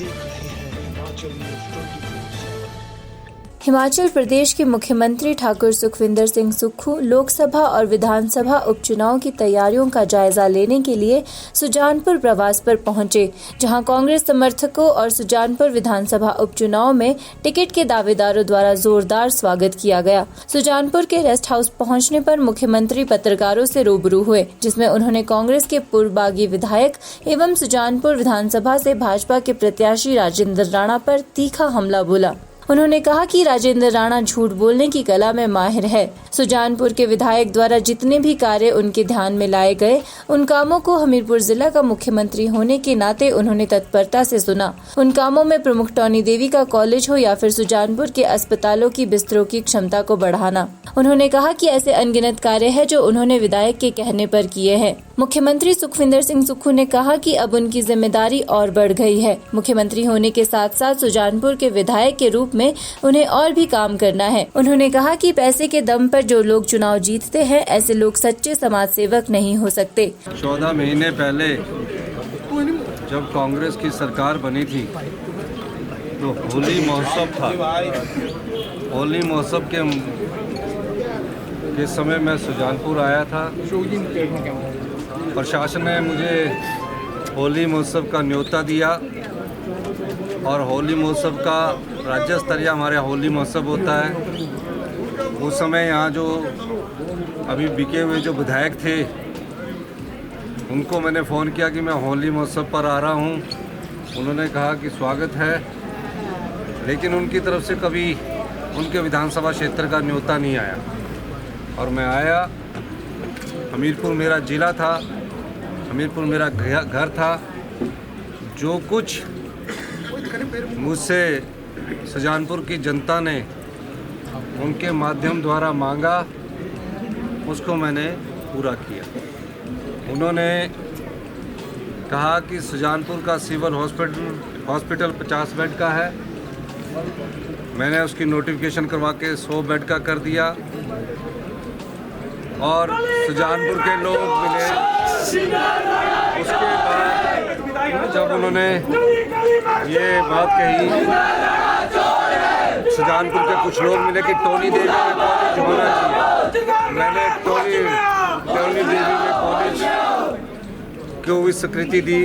देख रहे हैं हिमाचल न्यूज 24/7। हिमाचल प्रदेश के मुख्यमंत्री ठाकुर सुखविंदर सिंह सुक्खू लोकसभा और विधानसभा उपचुनाव की तैयारियों का जायजा लेने के लिए सुजानपुर प्रवास पर पहुंचे, जहां कांग्रेस समर्थकों और सुजानपुर विधानसभा उपचुनाव में टिकट के दावेदारों द्वारा जोरदार स्वागत किया गया। सुजानपुर के रेस्ट हाउस पहुंचने पर मुख्यमंत्री पत्रकारों से रूबरू हुए, जिसमें उन्होंने कांग्रेस के पूर्व बागी विधायक एवं सुजानपुर विधानसभा से भाजपा के प्रत्याशी राजेंद्र राणा पर तीखा हमला बोला। उन्होंने कहा कि राजेंद्र राणा झूठ बोलने की कला में माहिर है। सुजानपुर के विधायक द्वारा जितने भी कार्य उनके ध्यान में लाए गए, उन कामों को हमीरपुर जिला का मुख्यमंत्री होने के नाते उन्होंने तत्परता से सुना। उन कामों में प्रमुख टोनी देवी का कॉलेज हो या फिर सुजानपुर के अस्पतालों की बिस्तरों की क्षमता को बढ़ाना। उन्होंने कहा कि ऐसे अनगिनत कार्य है जो उन्होंने विधायक के कहने पर किए हैं। मुख्यमंत्री सुखविंदर सिंह सुक्खू ने कहा कि अब उनकी जिम्मेदारी और बढ़ गई है। मुख्यमंत्री होने के साथ साथ सुजानपुर के विधायक के रूप में उन्हें और भी काम करना है। उन्होंने कहा कि पैसे के दम पर जो लोग चुनाव जीतते हैं, ऐसे लोग सच्चे समाज सेवक नहीं हो सकते। 14 महीने पहले जब कांग्रेस की सरकार बनी थी तो होली महोत्सव था। होली महोत्सव के समय मैं सुजानपुर आया था। प्रशासन ने मुझे होली महोत्सव का न्योता दिया और होली महोत्सव का राज्य स्तरीय हमारे होली महोत्सव होता है। उस समय यहाँ जो अभी बिके हुए जो विधायक थे, उनको मैंने फ़ोन किया कि मैं होली महोत्सव पर आ रहा हूँ। उन्होंने कहा कि स्वागत है, लेकिन उनकी तरफ से कभी उनके विधानसभा क्षेत्र का न्योता नहीं आया। और मैं आया, हमीरपुर मेरा ज़िला था, हमीरपुर मेरा घर था। जो कुछ मुझसे सुजानपुर की जनता ने उनके माध्यम द्वारा मांगा, उसको मैंने पूरा किया। उन्होंने कहा कि सुजानपुर का सिविल हॉस्पिटल 50 बेड का है। मैंने उसकी नोटिफिकेशन करवा के 100 बेड का कर दिया और सुजानपुर के लोग मिले। उसके बाद जब उन्होंने ये बात कही, सुजानपुर के कुछ लोग मिले कि टोनी देवी में कॉलेज होना चाहिए। मैंने टोनी देवी में कॉलेज को भी स्वीकृति दी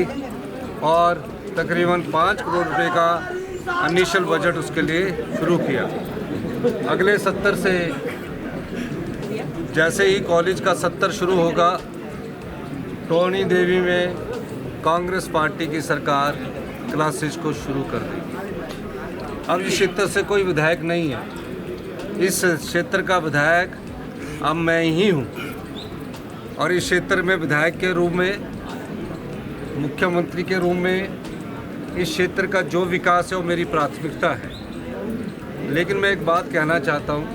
और तकरीबन 5 करोड़ रुपए का इनिशियल बजट उसके लिए शुरू किया। अगले 70 से जैसे ही कॉलेज का 70 शुरू होगा, टोनी देवी में कांग्रेस पार्टी की सरकार क्लासेज को शुरू कर देगी। अब इस क्षेत्र से कोई विधायक नहीं है। इस क्षेत्र का विधायक अब मैं ही हूँ और इस क्षेत्र में विधायक के रूप में, मुख्यमंत्री के रूप में इस क्षेत्र का जो विकास है वो मेरी प्राथमिकता है। लेकिन मैं एक बात कहना चाहता हूँ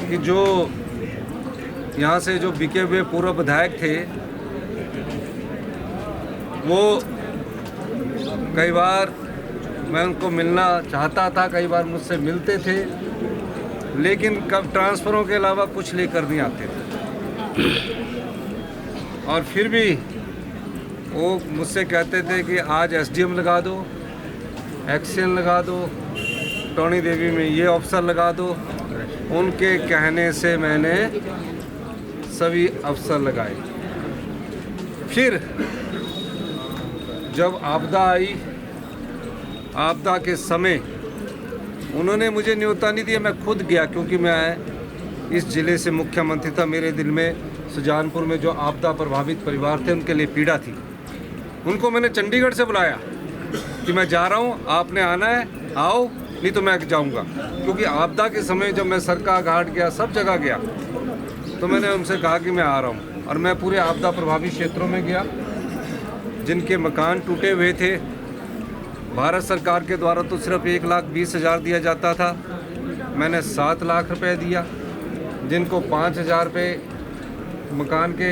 कि जो यहाँ से जो बिके हुए पूर्व विधायक थे, वो कई बार मैं उनको मिलना चाहता था, कई बार मुझसे मिलते थे, लेकिन कब ट्रांसफ़रों के अलावा कुछ लेकर नहीं आते थे। और फिर भी वो मुझसे कहते थे कि आज एसडीएम लगा दो, एक्सएन लगा दो, टोनी देवी में ये अफसर लगा दो। उनके कहने से मैंने सभी अफसर लगाए। फिर जब आपदा आई, आपदा के समय उन्होंने मुझे न्योता नहीं दिया, मैं खुद गया, क्योंकि मैं इस ज़िले से मुख्यमंत्री था। मेरे दिल में सुजानपुर में जो आपदा प्रभावित परिवार थे, उनके लिए पीड़ा थी। उनको मैंने चंडीगढ़ से बुलाया कि मैं जा रहा हूँ, आपने आना है, आओ, नहीं तो मैं जाऊँगा। क्योंकि आपदा के समय जब मैं सरका घाट गया, सब जगह गया, तो मैंने उनसे कहा कि मैं आ रहा हूँ। और मैं पूरे आपदा प्रभावित क्षेत्रों में गया, जिनके मकान टूटे हुए थे। भारत सरकार के द्वारा तो सिर्फ 1,20,000 दिया जाता था, मैंने 7 लाख रुपए दिया। जिनको 5,000 रुपये मकान के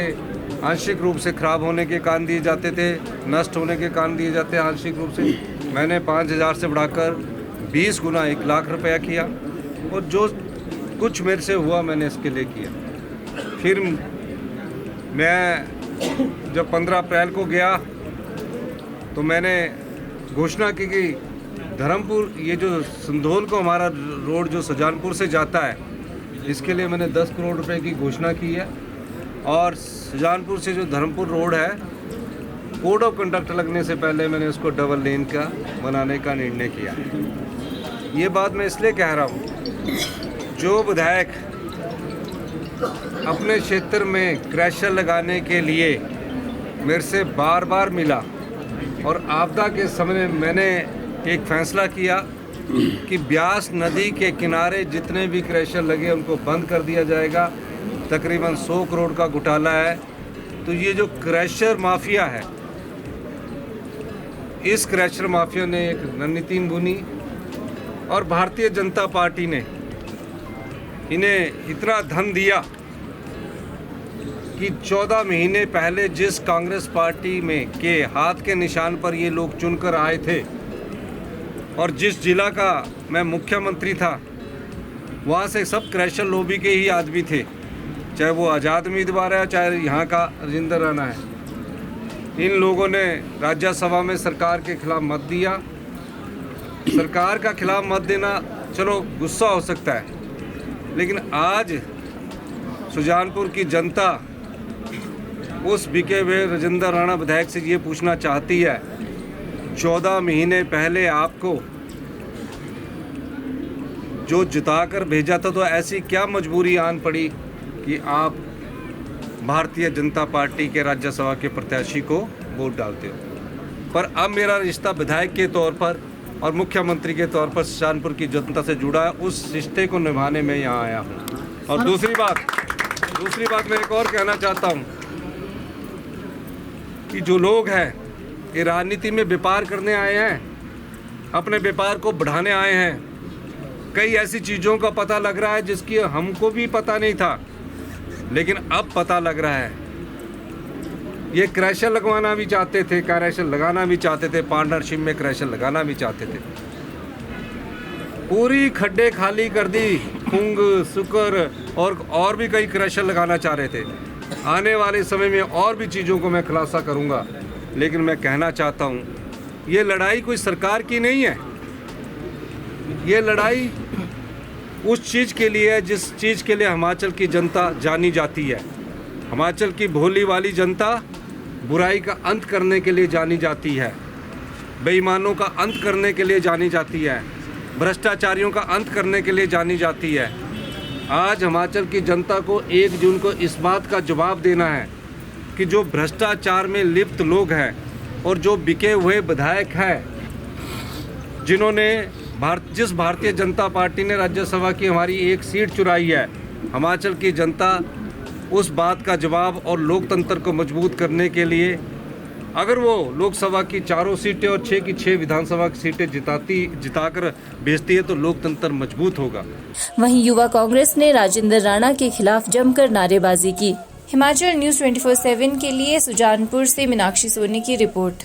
आंशिक रूप से खराब होने के कारण दिए जाते थे, नष्ट होने के कारण दिए जाते हैं आंशिक रूप से, मैंने 5,000 से बढ़ाकर 20 गुना 1 लाख रुपया किया। और जो कुछ मेरे से हुआ मैंने इसके लिए किया। फिर मैं जब 15 अप्रैल को गया तो मैंने घोषणा की कि धर्मपुर, ये जो संधोल को हमारा रोड जो सुजानपुर से जाता है, इसके लिए मैंने 10 करोड़ रुपए की घोषणा की है। और सुजानपुर से जो धर्मपुर रोड है, कोड ऑफ कंडक्ट लगने से पहले मैंने उसको डबल लेन का बनाने का निर्णय किया है। ये बात मैं इसलिए कह रहा हूँ, जो विधायक अपने क्षेत्र में क्रैशर लगाने के लिए मेरे से बार बार मिला और आपदा के समय मैंने एक फैसला किया कि ब्यास नदी के किनारे जितने भी क्रैशर लगे उनको बंद कर दिया जाएगा। तकरीबन 100 करोड़ का घोटाला है। तो ये जो क्रैशर माफिया है, इस क्रैशर माफिया ने एक रणनीति बुनी और भारतीय जनता पार्टी ने इन्हें इतना धन दिया कि 14 महीने पहले जिस कांग्रेस पार्टी में के हाथ के निशान पर ये लोग चुनकर आए थे और जिस जिला का मैं मुख्यमंत्री था, वहाँ से सब क्रैशर लॉबी के ही आदमी थे, चाहे वो आज़ाद उम्मीदवार है, चाहे यहाँ का राजेंद्र राणा है। इन लोगों ने राज्यसभा में सरकार के खिलाफ मत दिया। सरकार का खिलाफ मत देना चलो गुस्सा हो सकता है, लेकिन आज सुजानपुर की जनता उस बिके हुए राजेंद्र राणा विधायक से ये पूछना चाहती है, 14 महीने पहले आपको जो जिताकर भेजा था, तो ऐसी क्या मजबूरी आन पड़ी कि आप भारतीय जनता पार्टी के राज्यसभा के प्रत्याशी को वोट डालते हो। पर अब मेरा रिश्ता विधायक के तौर पर और मुख्यमंत्री के तौर पर सुजानपुर की जनता से जुड़ा है। उस रिश्ते को निभाने में यहाँ आया हूँ। और दूसरी बात मैं एक और कहना चाहता हूँ कि जो लोग हैं ये राजनीति में व्यापार करने आए हैं, अपने व्यापार को बढ़ाने आए हैं। कई ऐसी चीज़ों का पता लग रहा है जिसकी हमको भी पता नहीं था, लेकिन अब पता लग रहा है। ये क्रैशर लगवाना भी चाहते थे, क्रैशर लगाना भी चाहते थे, पार्टनरशिप में क्रैशर लगाना भी चाहते थे। पूरी खड्डे खाली कर दी, खुंग, सुकर और भी कई क्रैशर लगाना चाह रहे थे। आने वाले समय में और भी चीज़ों को मैं खुलासा करूंगा, लेकिन मैं कहना चाहता हूं, ये लड़ाई कोई सरकार की नहीं है। ये लड़ाई उस चीज़ के लिए है जिस चीज़ के लिए हिमाचल की जनता जानी जाती है। हिमाचल की भोली वाली जनता बुराई का अंत करने के लिए जानी जाती है, बेईमानों का अंत करने के लिए जानी जाती है, भ्रष्टाचारियों का अंत करने के लिए जानी जाती है। आज हिमाचल की जनता को 1 जून को इस बात का जवाब देना है कि जो भ्रष्टाचार में लिप्त लोग हैं और जो बिके हुए विधायक हैं, जिन्होंने जिस भारतीय जनता पार्टी ने राज्यसभा की हमारी 1 सीट चुराई है, हिमाचल की जनता उस बात का जवाब और लोकतंत्र को मजबूत करने के लिए अगर वो लोकसभा की 4 सीटें और 6 की 6 विधानसभा की सीटें जिताकर भेजती है तो लोकतंत्र मजबूत होगा। वहीं युवा कांग्रेस ने राजेंद्र राणा के खिलाफ जमकर नारेबाजी की। हिमाचल न्यूज़ 24/7 के लिए सुजानपुर से मीनाक्षी सोनी की रिपोर्ट।